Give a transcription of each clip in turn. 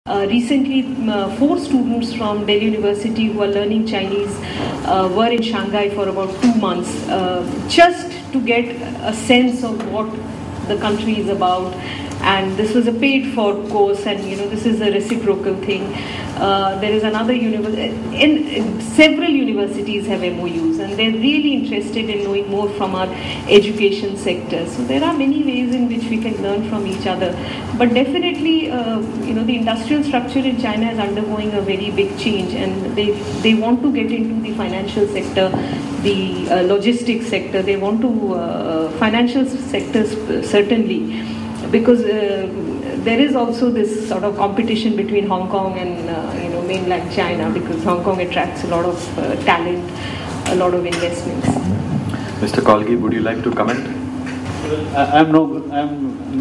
Recently, 4 students from Delhi University who are learning Chinese were in Shanghai for about 2 months, just to get a sense of what the country is about. And this was a paid-for course, and this is a reciprocal thing. There is another university, and several universities have MOUs, and they're really interested in knowing more from our education sector. So there are many ways in which we can learn from each other. But definitely, the industrial structure in China is undergoing a very big change, and they want to get into the financial sector, the logistics sector. They want to financial sectors certainly, because there is also this sort of competition between Hong Kong and mainland China, because Hong Kong attracts a lot of talent, a lot of investments. Mr. Kolgi, would you like to comment? I'm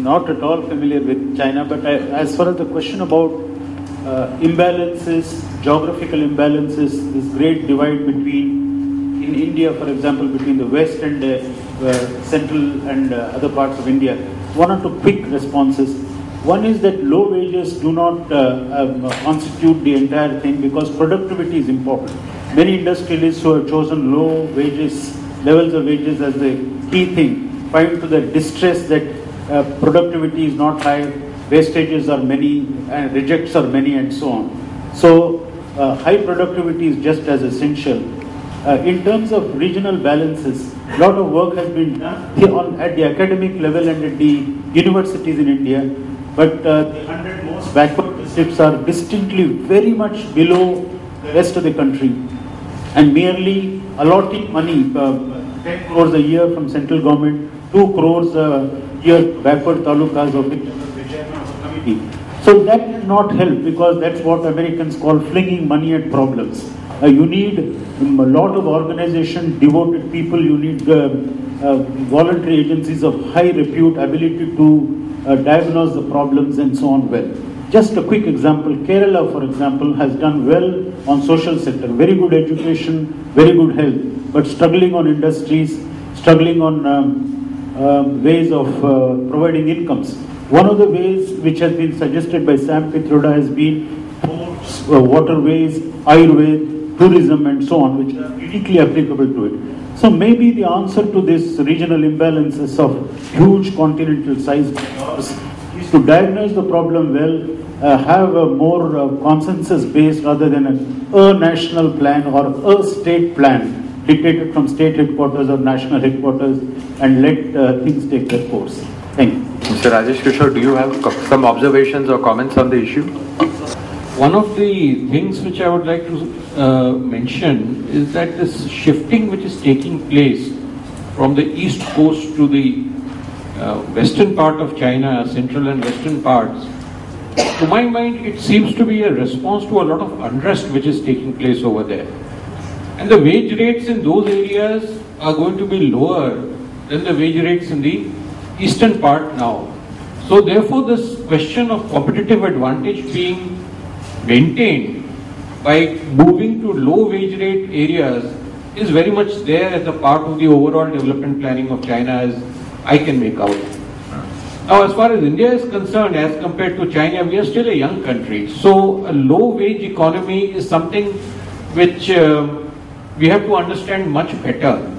not at all familiar with China, but as far as the question about imbalances, geographical imbalances, this great divide between, in India, for example, between the west and central and other parts of India, one or two quick responses. One is that low wages do not constitute the entire thing, because productivity is important. Many industrialists who have chosen low levels of wages as the key thing, find to their distress that productivity is not high, wastages are many, and rejects are many, and so on. So high productivity is just as essential. In terms of regional balances, a lot of work has been done at the academic level and at the universities in India, but the 100 most backward districts are distinctly very much below the rest of the country, and merely allotting money, 10 crores a year from central government, 2 crores a year backward talukas of the chairman of the committee. So that does not help, because that's what Americans call flinging money at problems. You need a lot of organization, devoted people. You need voluntary agencies of high repute, ability to diagnose the problems and so on well. Just a quick example, Kerala, for example, has done well on social sector, very good education, very good health, but struggling on industries, struggling on ways of providing incomes. One of the ways which has been suggested by Sam Pitroda has been ports, waterways, Ayurveda, tourism, and so on, which are uniquely applicable to it. So maybe the answer to this regional imbalances of huge continental sized is to diagnose the problem well, have a more consensus based rather than a national plan or a state plan dictated from state headquarters or national headquarters, and let things take their course. Thank you. Mr. Rajesh Kishore, do you have some observations or comments on the issue? One of the things which I would like to mention is that this shifting which is taking place from the east coast to the western part of China, central and western parts, to my mind it seems to be a response to a lot of unrest which is taking place over there. And the wage rates in those areas are going to be lower than the wage rates in the eastern part now. So therefore this question of competitive advantage being maintained by moving to low wage rate areas is very much there as a part of the overall development planning of China, as I can make out. Now, as far as India is concerned, as compared to China, we are still a young country. So a low wage economy is something which we have to understand much better.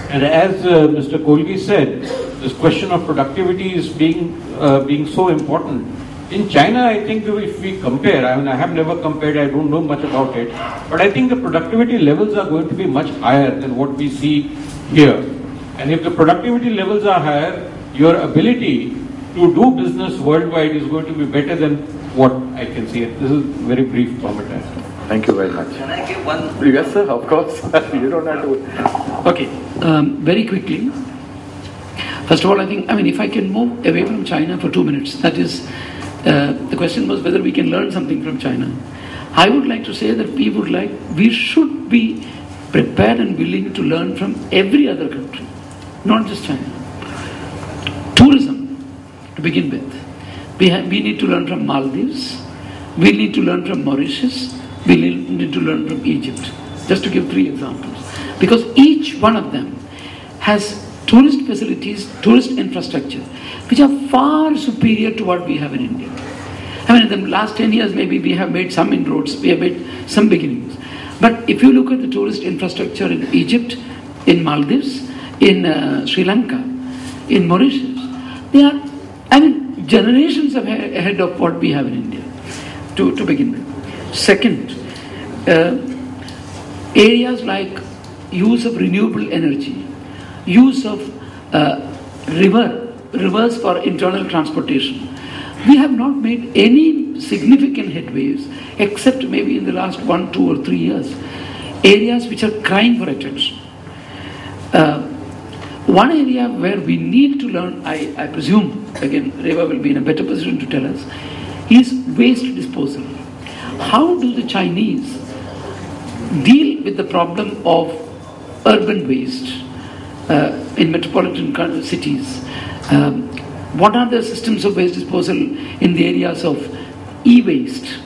And as Mr. Kolgi said, this question of productivity is being so important. In China, I think if we compare, I have never compared, I don't know much about it, but I think the productivity levels are going to be much higher than what we see here. And if the productivity levels are higher, your ability to do business worldwide is going to be better than what I can see. This is a very brief comment. Thank you very much. Can I give one? Yes, sir, of course. You don't have to. Okay, very quickly. First of all, I think, if I can move away from China for 2 minutes, that is, the question was whether we can learn something from China. I would like to say that we should be prepared and willing to learn from every other country, not just China. Tourism, to begin with. We need to learn from Maldives, we need to learn from Mauritius, we need to learn from Egypt. Just to give 3 examples. Because each one of them has tourist facilities, tourist infrastructure, which are far superior to what we have in India. I mean, in the last 10 years, maybe we have made some inroads, we have made some beginnings. But if you look at the tourist infrastructure in Egypt, in Maldives, in Sri Lanka, in Mauritius, they are, I mean, generations ahead of what we have in India, to begin with. Second, areas like use of renewable energy, use of rivers for internal transportation. We have not made any significant headways except maybe in the last 1, 2 or 3 years. Areas which are crying for attention. One area where we need to learn, I presume, again, Reva will be in a better position to tell us, is waste disposal. How do the Chinese deal with the problem of urban waste in metropolitan cities? What are the systems of waste disposal in the areas of e-waste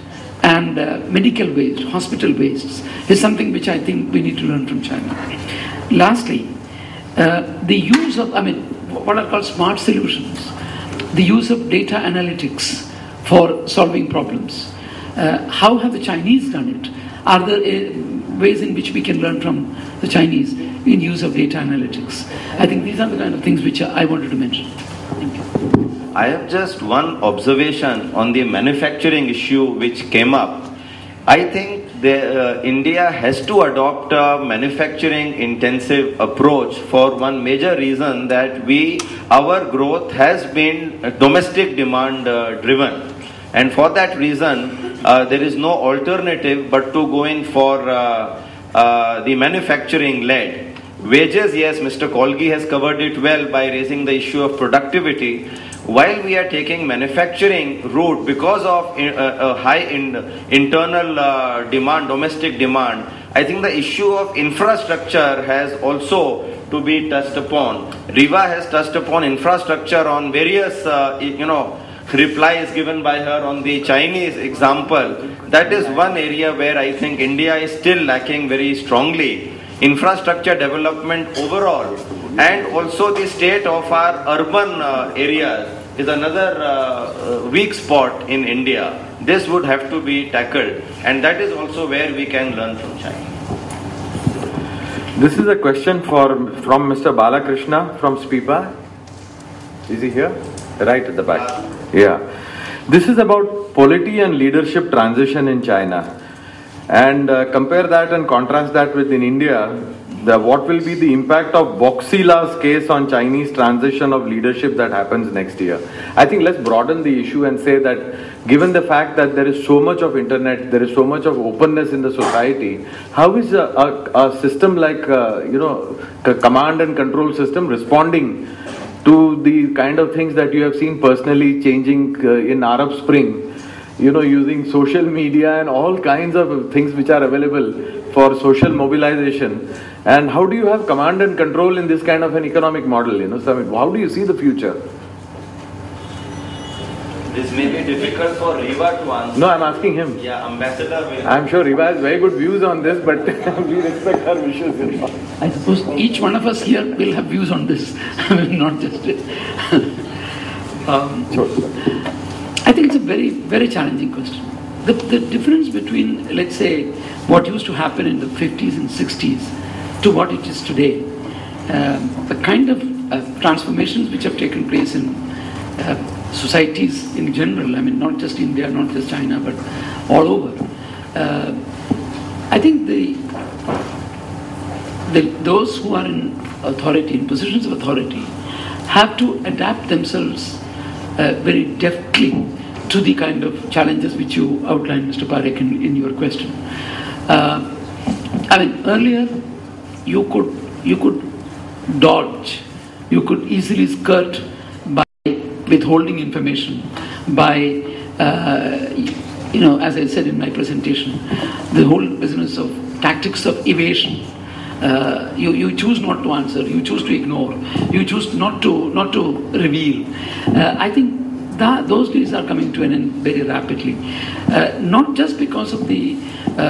and medical waste, hospital wastes, is something which I think we need to learn from China. Lastly, the use of, I mean, what are called smart solutions, the use of data analytics for solving problems. How have the Chinese done it? Are there ways in which we can learn from the Chinese in use of data analytics? I think these are the kind of things which I wanted to mention. Thank you. I have just one observation on the manufacturing issue which came up. I think India has to adopt a manufacturing intensive approach for one major reason, that our growth has been domestic demand driven, and for that reason there is no alternative but to go in for the manufacturing led. Wages, yes, Mr. Kolgi has covered it well by raising the issue of productivity. While we are taking manufacturing route because of a high internal demand, domestic demand, I think the issue of infrastructure has also to be touched upon. Riva has touched upon infrastructure on various, replies given by her on the Chinese example. That is one area where I think India is still lacking very strongly. Infrastructure development overall, and also the state of our urban areas is another weak spot in India. This would have to be tackled, and that is also where we can learn from China. This is a question from Mr. Balakrishna from SPIPA. Is he here? Right at the back. Yeah. This is about polity and leadership transition in China. And compare that and contrast that with in India, what will be the impact of Boxila's case on Chinese transition of leadership that happens next year? I think let's broaden the issue and say that given the fact that there is so much of internet, there is so much of openness in the society, how is a system like, command and control system responding to the kind of things that you have seen personally changing in Arab Spring? Using social media and all kinds of things which are available for social mobilization. And how do you have command and control in this kind of an economic model? So how do you see the future? This may be difficult for Riva to answer. No, I'm asking him. Yeah, Ambassador will. I'm sure Riva has very good views on this, but we respect her wishes. I suppose each one of us here will have views on this. I mean, not just it. Sure. I think it's a very, very challenging question. The difference between, let's say, what used to happen in the 50s and 60s to what it is today, the kind of transformations which have taken place in societies in general, I mean, not just India, not just China, but all over. I think those who are in authority, in positions of authority, have to adapt themselves very deftly to the kind of challenges which you outlined, Mr. Parekh, in your question. I mean, earlier you could dodge, you could easily skirt by withholding information, by as I said in my presentation, the whole business of tactics of evasion. You choose not to answer, you choose to ignore, you choose not to reveal. I think those days are coming to an end very rapidly. Not just because of the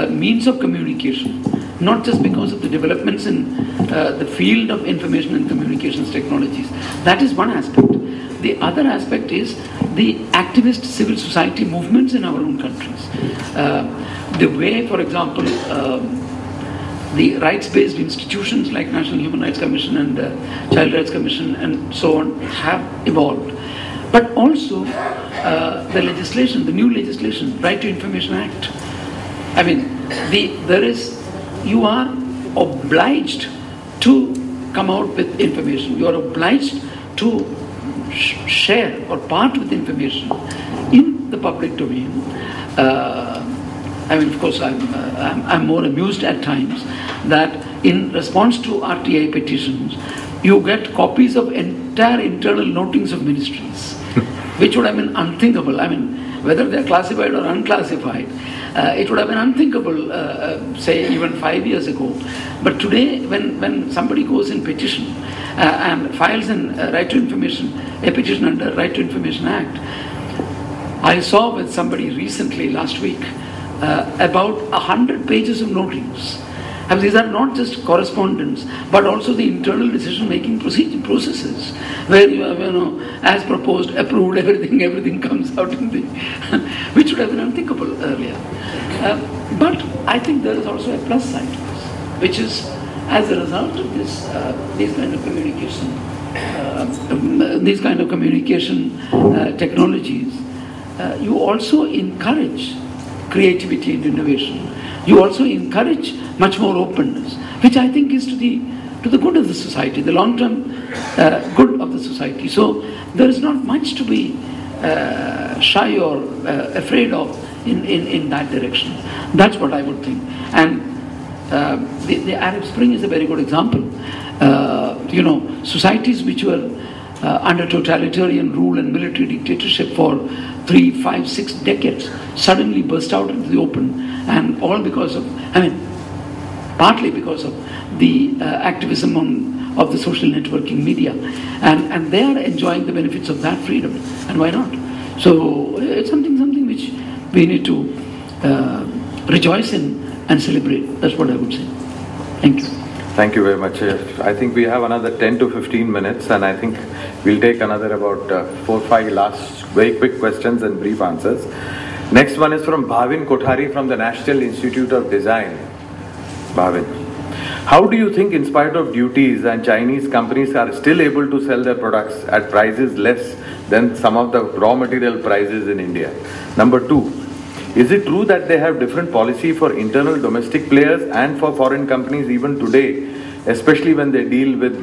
means of communication, not just because of the developments in the field of information and communications technologies. That is one aspect. The other aspect is the activist civil society movements in our own countries. The way, for example, the rights-based institutions like National Human Rights Commission and Child Rights Commission and so on have evolved. But also the legislation, the new legislation, Right to Information Act. I mean, you are obliged to come out with information. You are obliged to share or part with information in the public domain. I mean, of course, I'm more amused at times that in response to RTI petitions, you get copies of entire internal notings of ministries, which would have been unthinkable. I mean, whether they're classified or unclassified, it would have been unthinkable, say, even 5 years ago. But today, when somebody goes in petition and files a petition under Right to Information Act, I saw with somebody recently, last week, about 100 pages of notings. And these are not just correspondence, but also the internal decision-making processes, where you have, as proposed, approved, everything comes out in the, which would have been unthinkable earlier. But I think there is also a plus side to this, which is as a result of these kind of communication technologies, you also encourage creativity and innovation. You also encourage much more openness, which I think is to the good of the society, the long-term good of the society. So there is not much to be shy or afraid of in that direction. That's what I would think. And the Arab Spring is a very good example. Societies which were under totalitarian rule and military dictatorship for 3, 5, 6 decades suddenly burst out into the open, and all because of, partly because of the activism of the social networking media, and they are enjoying the benefits of that freedom, and why not? So it's something which we need to rejoice in and celebrate. That's what I would say. Thank you. Thank you very much. I think we have another 10 to 15 minutes, and I think we'll take another about 4 or 5 last very quick questions and brief answers. Next one is from Bhavin Kothari from the National Institute of Design. Bhavin, how do you think, in spite of duties, and Chinese companies are still able to sell their products at prices less than some of the raw material prices in India? Number 2, is it true that they have different policy for internal domestic players and for foreign companies even today, especially when they deal with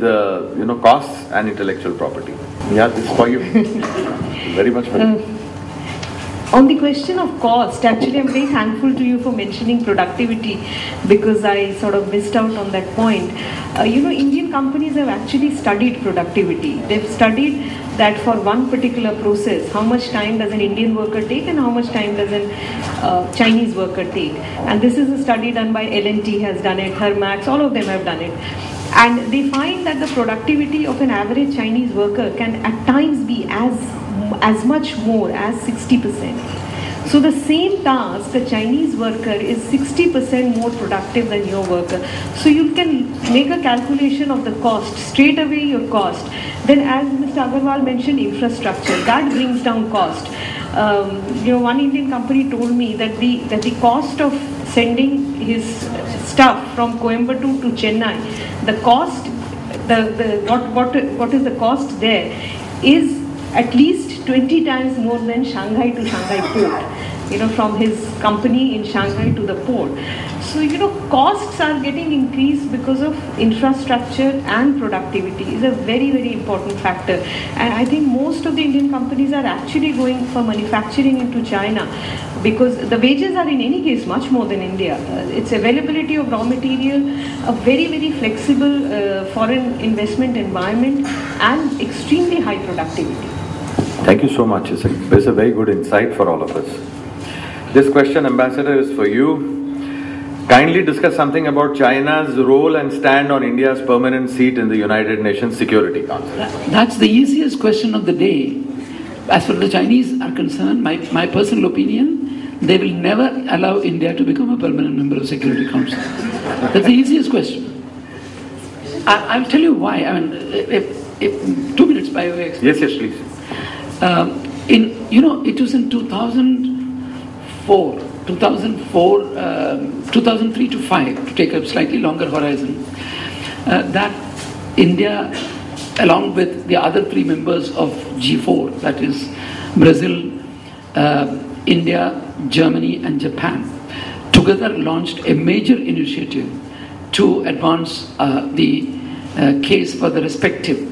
costs and intellectual property? Yeah, this is for you. Very much for you. On the question of cost, actually I'm very thankful to you for mentioning productivity, because I sort of missed out on that point. Indian companies have actually studied productivity. They've studied that for one particular process, how much time does an Indian worker take and how much time does a Chinese worker take. And this is a study done by L&T, has done it, Thermax, all of them have done it. And they find that the productivity of an average Chinese worker can at times be as much more as 60%. So the same task, the Chinese worker is 60% more productive than your worker. So you can make a calculation of the cost, straight away your cost. Then, as Mr. Agarwal mentioned, infrastructure, that brings down cost. One Indian company told me that the cost of sending his stuff from Coimbatore to Chennai, the cost, what is the cost there is at least 20 times more than Shanghai to Shanghai port, from his company in Shanghai to the port. So, costs are getting increased because of infrastructure, and productivity is a very, very important factor. And I think most of the Indian companies are actually going for manufacturing into China, because the wages are in any case much more than India. It's availability of raw material, a very, very flexible foreign investment environment, and extremely high productivity. Thank you so much. It's a very good insight for all of us. This question, Ambassador, is for you. Kindly discuss something about China's role and stand on India's permanent seat in the United Nations Security Council. That's the easiest question of the day. As far as the Chinese are concerned, my personal opinion, they will never allow India to become a permanent member of the Security Council. That's the easiest question. I'll tell you why. I mean, if 2 minutes by way of explanation. Yes, please. it was in 2004, 2003 to 5, to take a slightly longer horizon, that India, along with the other 3 members of G4, that is Brazil, India, Germany and Japan, together launched a major initiative to advance the case for the respective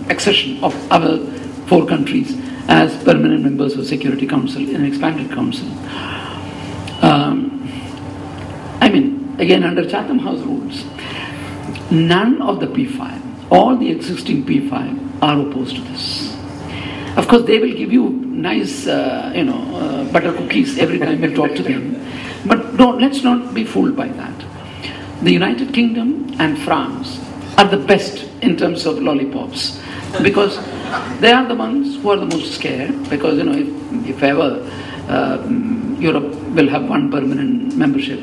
accession of our 4 countries as permanent members of Security Council in an expanded council. Again, under Chatham House rules, none of the P5, all the existing P5 are opposed to this. Of course, they will give you nice, butter cookies every time you talk to them. But let's not be fooled by that. The United Kingdom and France are the best in terms of lollipops, because they are the ones who are the most scared, because if ever Europe will have 1 permanent membership,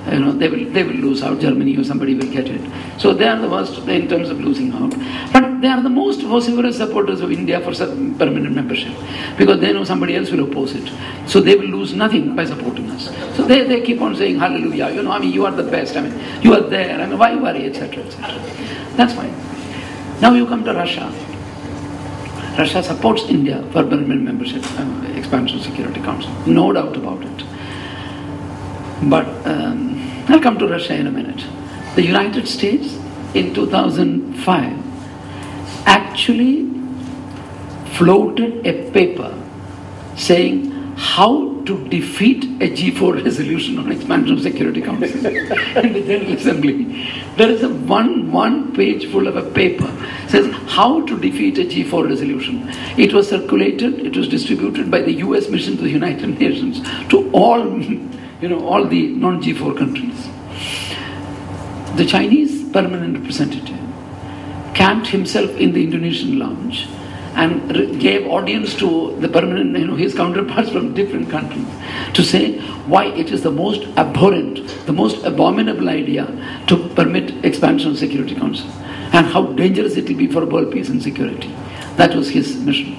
they will lose out. Germany or somebody will get it. So they are the worst in terms of losing out. But they are the most vociferous supporters of India for permanent membership, because they know somebody else will oppose it. So they will lose nothing by supporting us. So they keep on saying hallelujah. You are the best. You are there. Why worry, etc., etc. That's fine. Now you come to Russia. Russia supports India for permanent membership, expansion of Security Council. No doubt about it. But I'll come to Russia in a minute. The United States in 2005 actually floated a paper saying how to defeat a G4 resolution on expansion of Security Council in the General Assembly. There is a one page full of a paper says how to defeat a G4 resolution. It was circulated, it was distributed by the US mission to the United Nations to all the non-G4 countries. The Chinese permanent representative camped himself in the Indonesian lounge and gave audience to the permanent, his counterparts from different countries, to say why it is the most abhorrent, the most abominable idea to permit expansion of Security Council, and how dangerous it will be for world peace and security. That was his mission.